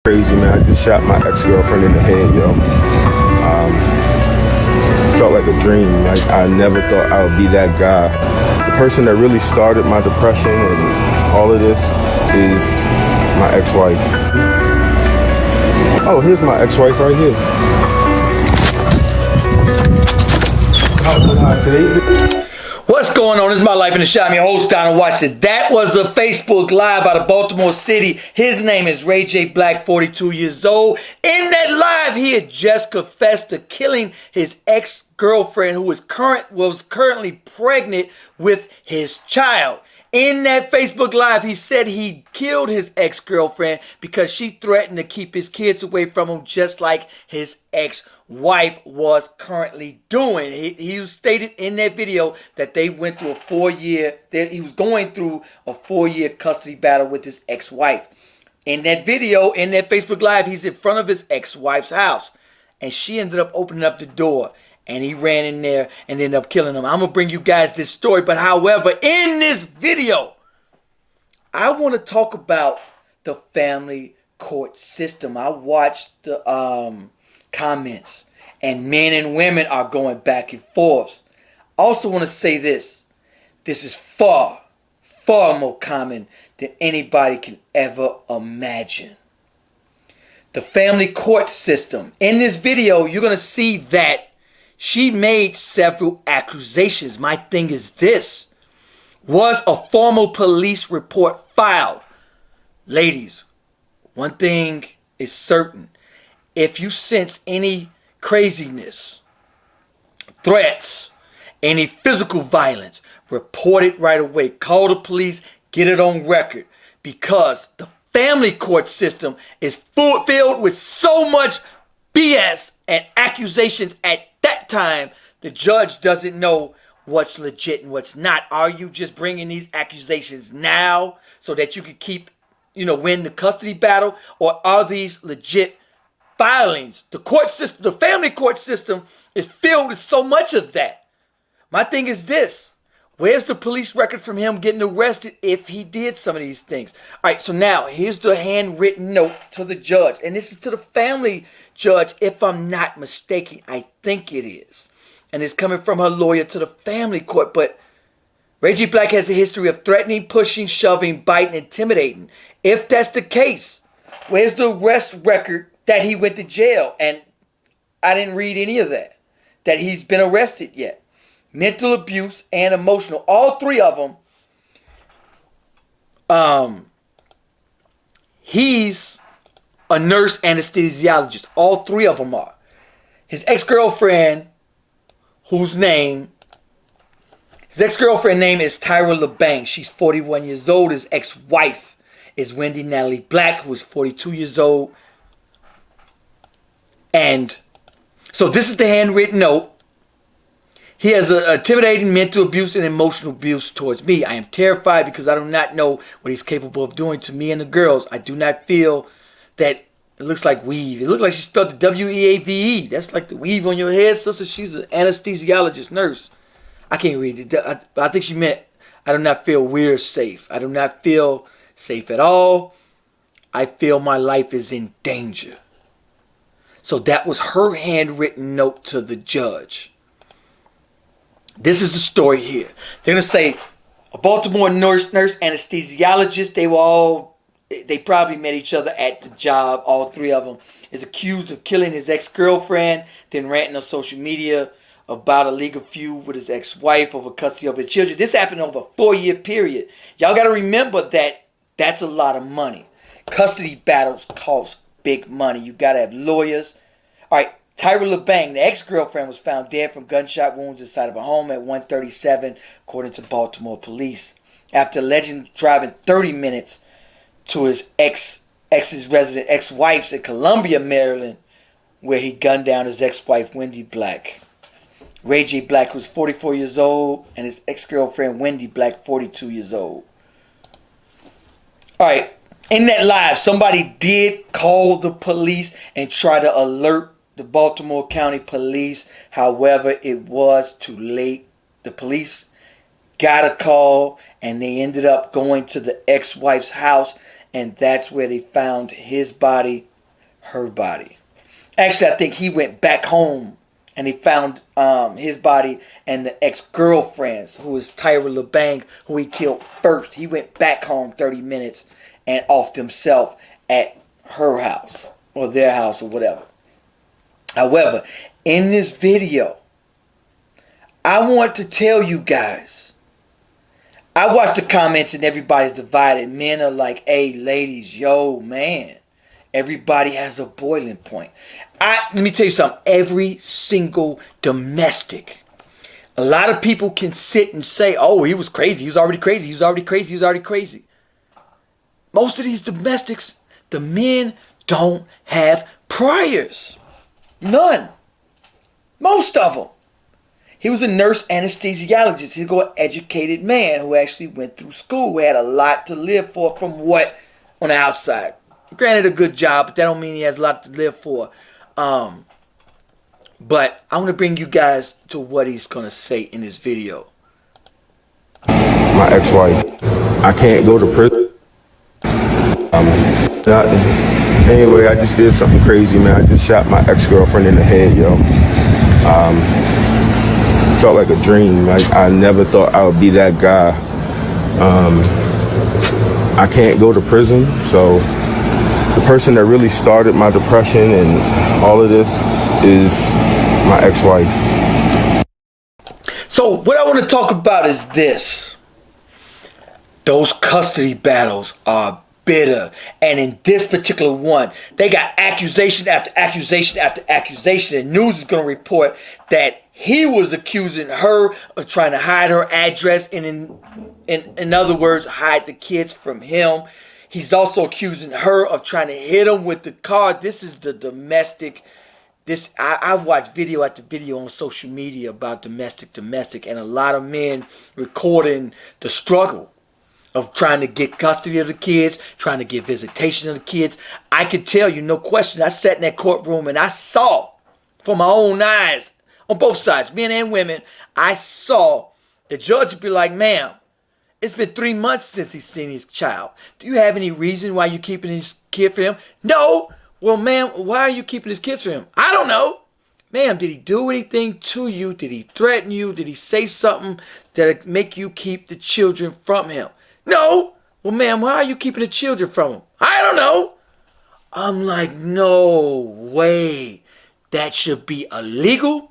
Crazy, man. I just shot my ex-girlfriend in the head, yo. Felt like a dream. Like, I never thought I would be that guy. The person that really started my depression and all of this is my ex-wife. Oh, here's my ex-wife right here. What's going on? This is My Life in the Shot. I'm your host, Donald Washington. That was a Facebook Live out of Baltimore City. His name is Ray J. Black, 42 years old. In that live, he had just confessed to killing his ex-girlfriend who was currently pregnant with his child. In that Facebook Live, he said he killed his ex-girlfriend because she threatened to keep his kids away from him, just like his ex-wife was currently doing. He stated in that video that they went through he was going through a 4-year custody battle with his ex-wife. In that video, in that Facebook Live, he's in front of his ex-wife's house, and she ended up opening up the door. And he ran in there and ended up killing him. I'm going to bring you guys this story. But however, in this video, I want to talk about the family court system. I watched the comments. And men and women are going back and forth. I also want to say this. This is far, far more common than anybody can ever imagine. The family court system. In this video, you're going to see that she made several accusations. My thing is this. Was a formal police report filed? Ladies, one thing is certain. If you sense any craziness, threats, any physical violence, report it right away. Call the police, get it on record. Because the family court system is filled with so much BS and accusations at that time, the judge doesn't know what's legit and what's not. Are you just bringing these accusations now so that you can win the custody battle? Or are these legit filings? The court system, the family court system is filled with so much of that. My thing is this. Where's the police record from him getting arrested if he did some of these things? All right, so now here's the handwritten note to the judge. And this is to the family judge, if I'm not mistaken. I think it is. And it's coming from her lawyer to the family court. But Ray J. Black has a history of threatening, pushing, shoving, biting, intimidating. If that's the case, where's the arrest record that he went to jail? And I didn't read any of that he's been arrested yet. Mental abuse and emotional. All three of them. He's a nurse anesthesiologist. All three of them are. His ex-girlfriend, his ex-girlfriend name is Tyra LeBang. She's 41 years old. His ex-wife is Wendy Natalie Black, who is 42 years old. And so this is the handwritten note. He has intimidating mental abuse and emotional abuse towards me. I am terrified because I do not know what he's capable of doing to me and the girls. I do not feel that it looks like weave. It looks like she spelled the W-E-A-V-E. That's like the weave on your head, sister. She's an anesthesiologist nurse. I can't read it. I think she meant I do not feel we're safe. I do not feel safe at all. I feel my life is in danger. So that was her handwritten note to the judge. This is the story here. They're going to say a Baltimore nurse anesthesiologist. They probably met each other at the job. All three of them is accused of killing his ex-girlfriend, then ranting on social media about a legal feud with his ex-wife over custody of his children. This happened over a 4-year period. Y'all got to remember that that's a lot of money. Custody battles cost big money. You got to have lawyers. All right. Tyra LeBang, the ex-girlfriend, was found dead from gunshot wounds inside of a home at 1:37, according to Baltimore police. After allegedly driving 30 minutes to his ex-wife's in Columbia, Maryland, where he gunned down his ex-wife, Wendy Black. Ray J. Black was 44 years old, and his ex-girlfriend, Wendy Black, 42 years old. All right, in that live, somebody did call the police and try to alert the Baltimore County Police. However, it was too late. The police got a call and they ended up going to the ex-wife's house, and that's where they found his body her body. Actually, I think he went back home and he found his body and the ex-girlfriend's, who was Tyra LeBang, who he killed first. He went back home 30 minutes and offed himself at her house or their house or whatever. However, in this video, I want to tell you guys, I watched the comments and everybody's divided. Men are like, hey, ladies, yo, man, everybody has a boiling point. Let me tell you something. Every single domestic, a lot of people can sit and say, oh, he was crazy. He was already crazy. He was already crazy. He was already crazy. Most of these domestics, the men don't have priors. None. Most of them. He was a nurse anesthesiologist. He's an educated man who actually went through school, who had a lot to live for from what on the outside. Granted, a good job, but that don't mean he has a lot to live for. But I want to bring you guys to what he's going to say in this video. My ex-wife, I can't go to prison. Anyway, I just did something crazy, man. I just shot my ex-girlfriend in the head, yo. Felt like a dream. Like, I never thought I would be that guy. I can't go to prison, so the person that really started my depression and all of this is my ex-wife. So what I want to talk about is this. Those custody battles are bitter. And in this particular one, they got accusation after accusation after accusation. And news is going to report that he was accusing her of trying to hide her address and in other words, hide the kids from him. He's also accusing her of trying to hit him with the car. This is the domestic. I've watched video after video on social media about domestic, and a lot of men recording the struggle of trying to get custody of the kids, trying to get visitation of the kids. I can tell you, no question, I sat in that courtroom and I saw from my own eyes, on both sides, men and women, I saw the judge be like, ma'am, it's been 3 months since he's seen his child. Do you have any reason why you're keeping his kid for him? No. Well, ma'am, why are you keeping his kids for him? I don't know. Ma'am, did he do anything to you? Did he threaten you? Did he say something that make you keep the children from him? No. Well, ma'am, why are you keeping the children from him? I don't know. I'm like, no way. That should be illegal.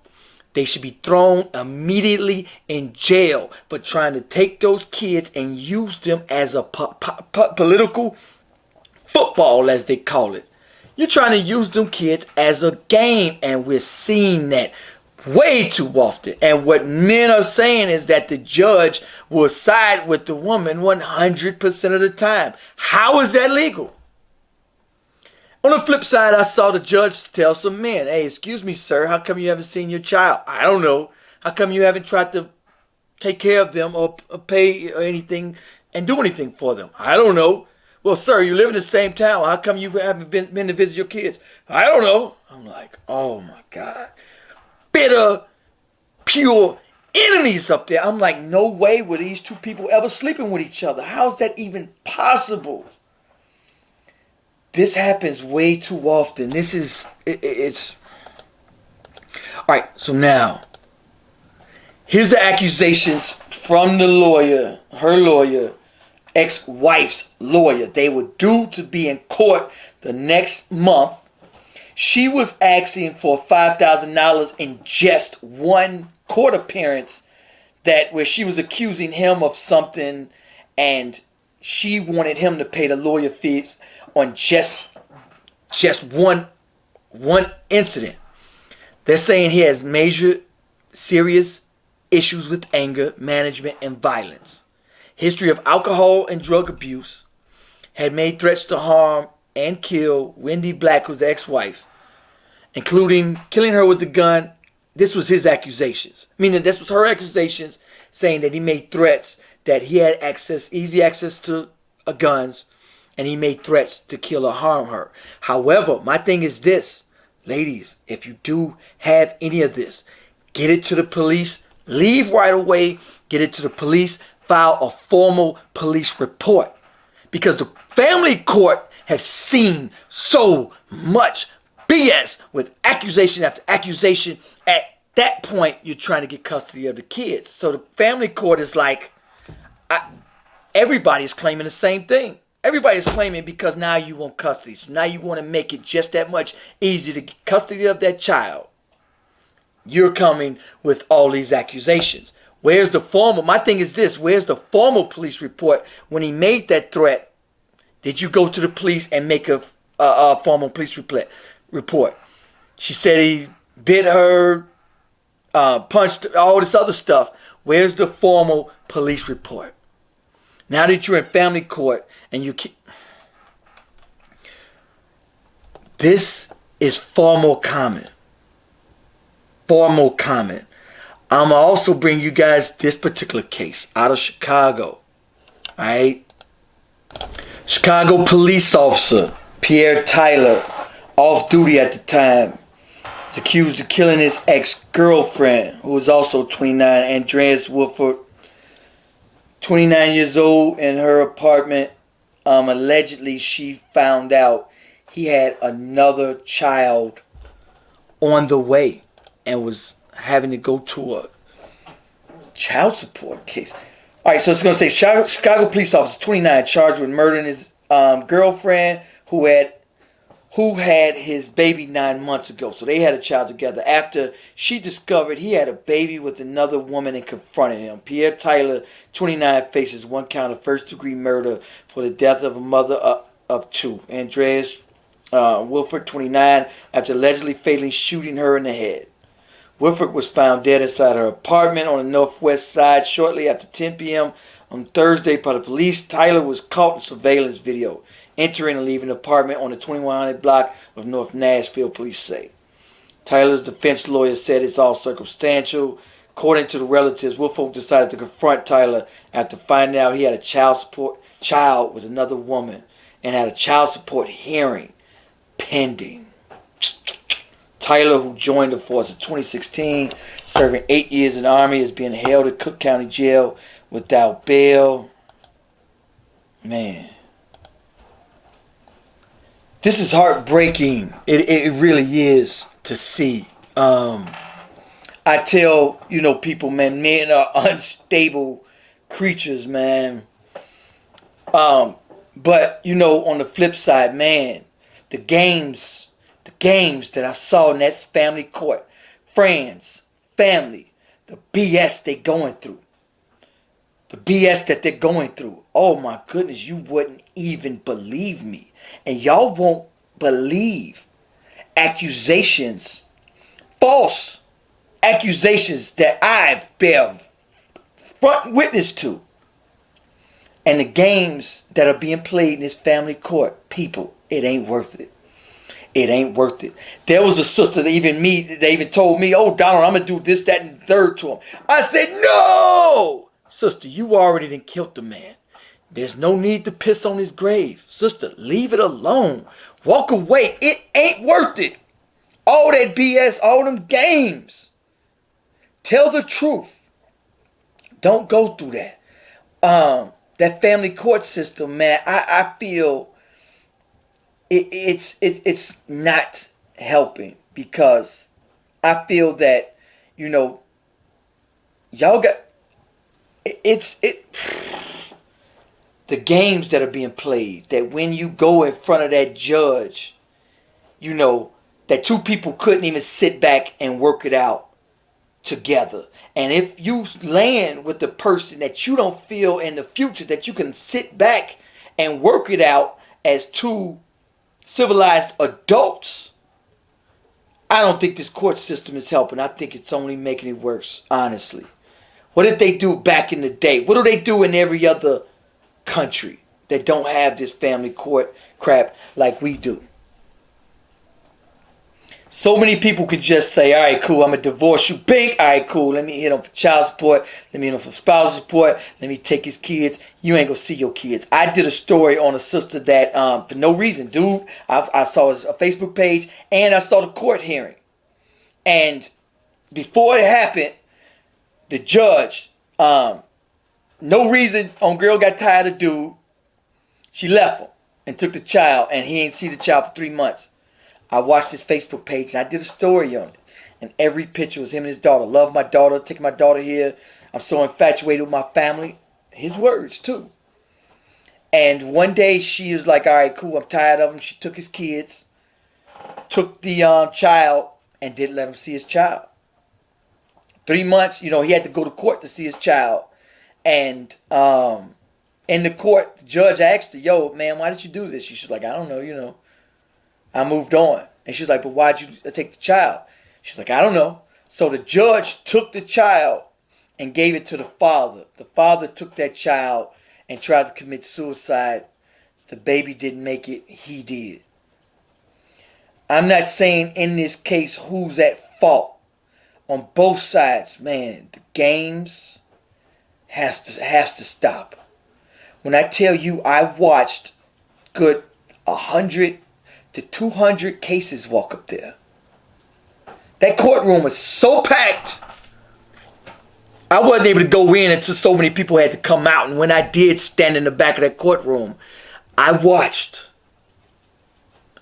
They should be thrown immediately in jail for trying to take those kids and use them as a political football, as they call it. You're trying to use them kids as a game, and we're seeing that way too often. And what men are saying is that the judge will side with the woman 100% of the time. How is that legal? On the flip side, I saw the judge tell some men, hey, excuse me, sir, how come you haven't seen your child? I don't know. How come you haven't tried to take care of them or pay or anything and do anything for them? I don't know. Well, sir, you live in the same town. How come you haven't been to visit your kids? I don't know. I'm like, oh my God. Bitter, pure enemies up there. I'm like, no way were these two people ever sleeping with each other. How's that even possible? This happens way too often. It's... All right, so now, here's the accusations from the lawyer, her lawyer, ex-wife's lawyer. They were due to be in court the next month. She was asking for $5,000 in just one court appearance where she was accusing him of something, and she wanted him to pay the lawyer fees on just one incident. They're saying he has major serious issues with anger management and violence. History of alcohol and drug abuse. Had made threats to harm and kill Wendy Black, who's the ex-wife, including killing her with the gun. This was his accusations. Meaning this was her accusations, saying that he made threats, that he had easy access to guns, and he made threats to kill or harm her. However, my thing is this. Ladies, if you do have any of this, get it to the police. Leave right away. Get it to the police. File a formal police report. Because the family court have seen so much BS with accusation after accusation. At that point, you're trying to get custody of the kids. So the family court is like, everybody's claiming the same thing. Everybody's claiming because now you want custody. So now you want to make it just that much easier to get custody of that child. You're coming with all these accusations. Where's the formal? My thing is this. Where's the formal police report when he made that threat? Did you go to the police and make a formal police report? She said he bit her, punched, all this other stuff. Where's the formal police report? Now that you're in family court and you keep... This is far more common. Far more common. I'm going to also bring you guys this particular case out of Chicago. Alright? Chicago police officer Pierre Tyler, off duty at the time, is accused of killing his ex-girlfriend, who was also 29, Andreas Wolford, 29 years old, in her apartment. Allegedly, she found out he had another child on the way and was having to go to a child support case. All right, so it's going to say Chicago police officer, 29, charged with murdering his girlfriend who had his baby 9 months ago. So they had a child together. After she discovered he had a baby with another woman and confronted him. Pierre Tyler, 29, faces one count of first-degree murder for the death of a mother of two. Andreas Wilford, 29, after allegedly fatally shooting her in the head. Wilford was found dead inside her apartment on the northwest side shortly after 10 p.m. on Thursday by the police. Tyler was caught in surveillance video entering and leaving the apartment on the 2100 block of North Nashville, police say. Tyler's defense lawyer said it's all circumstantial. According to the relatives, Wilford decided to confront Tyler after finding out he had a child with another woman and had a child support hearing pending. Tyler, who joined the force in 2016, serving 8 years in the Army, is being held at Cook County Jail without bail. Man. This is heartbreaking. It really is to see. I tell, people, man, men are unstable creatures, man. But, on the flip side, man, the games that I saw in that family court, friends, family, the BS they're going through. The BS that they're going through. Oh my goodness, you wouldn't even believe me. And y'all won't believe accusations, false accusations that I've bear front witness to. And the games that are being played in this family court, people, it ain't worth it. It ain't worth it. There was a sister that they told me, oh, Donald, I'm going to do this, that, and third to him. I said, no! Sister, you already done killed the man. There's no need to piss on his grave. Sister, leave it alone. Walk away. It ain't worth it. All that BS, all them games. Tell the truth. Don't go through that. That family court system, man, I feel it's not helping, because I feel that, y'all got the games that are being played, that when you go in front of that judge, that two people couldn't even sit back and work it out together. And if you land with the person that you don't feel in the future that you can sit back and work it out as two civilized adults, I don't think this court system is helping. I think it's only making it worse, honestly. What did they do back in the day? What do they do in every other country that don't have this family court crap like we do? So many people could just say, all right, cool, I'm going to divorce you. Bink. All right, cool. Let me hit him for child support. Let me hit him for spousal support. Let me take his kids. You ain't going to see your kids. I did a story on a sister that, for no reason, dude, I saw his Facebook page and I saw the court hearing. And before it happened, the judge, no reason, girl got tired of dude. She left him. and took the child, and he ain't see the child for 3 months. I watched his Facebook page, and I did a story on it. And every picture was him and his daughter. Love my daughter, taking my daughter here. I'm so infatuated with my family. His words, too. And one day, she was like, all right, cool, I'm tired of him. She took his kids, took the child, and didn't let him see his child. 3 months, he had to go to court to see his child. And in the court, the judge asked her, yo, man, why did you do this? She's like, I don't know, I moved on. And she's like, but why'd you take the child? She's like, I don't know. So the judge took the child and gave it to the father. The father took that child and tried to commit suicide. The baby didn't make it. He did. I'm not saying in this case who's at fault. On both sides, man, the games has to stop. When I tell you I watched good 100 to 200 cases walk up there. That courtroom was so packed. I wasn't able to go in until so many people had to come out. And when I did stand in the back of that courtroom, I watched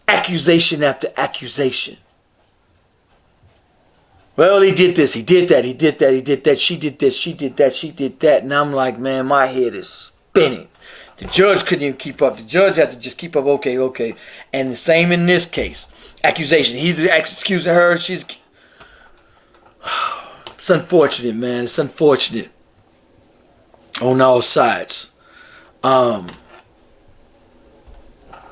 accusation after accusation. Well, he did this, he did that, he did that, he did that, she did this, she did that, she did that. And I'm like, man, my head is spinning. The judge couldn't even keep up. The judge had to just keep up, okay. And the same in this case. Accusation. He's excusing her, she's... It's unfortunate, man. It's unfortunate on all sides.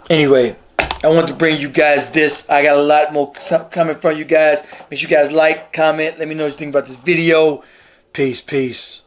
Anyway, I want to bring you guys this. I got a lot more coming from you guys. Make sure you guys like, comment. Let me know what you think about this video. Peace.